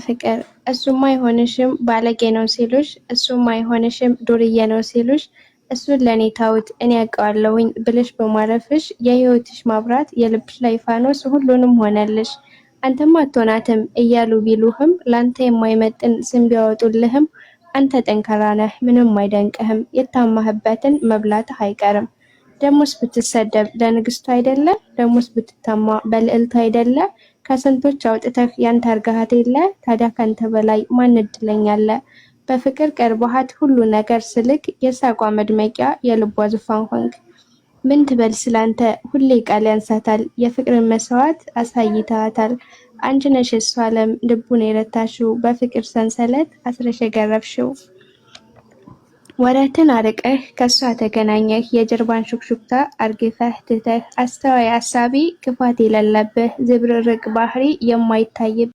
ፍቅር እሱማ አይሆንሽም ባለጌ ነው ሲሉሽ እሱማ አይሆንሽም ዱርዬ ነው ሲሉሽ እሱን ለኔ ታውት እኔ ያውቀዋለሁኝ ብለሽ በማረፍሽ የህይወትሽ ማብራት የልብሽ ላይ ፋኖስ ሁሉንም ሆነልሽ። አንተማ አትሆናትም እያሉ ቢሉህም ላንተ የማይመጥን ስም ቢያወጡልህም አንተ ጠንካራ ነህ ምንም አይደንቅህም የታማህበትን መብላትህ አይቀርም። ደሞስ ብትሰደብ ለንግስቱ አይደለ ደሞስ ብትታማ በልዕልቱ አይደለ ከስንቶች አውጥተህ ያንተ አርጋሃት የለ ታዲያ ካንተ በላይ ማን እድለኛ አለ? በፍቅር ቀርበሃት ሁሉ ነገር ስልክ የሳቋ መድመቂያ የልቧ ዙፋን ሆንክ። ምን ትበል ስላንተ ሁሌ ቃል ያንሳታል የፍቅርን መስዋዕት አሳይተሃታል። አንቺ ነሽ የሷ ዓለም ልቡን የረታሽው በፍቅር ሰንሰለት አስረሽ የገረፍሽው። ወረትን አርቀህ ከሷ ተገናኘህ የጀርባን ሹክሹክታ አርግፈህ ትተህ አስተዋይ አሳቢ ክፋት የሌለብህ ዝብርርቅ ባህሪ የማይታይብ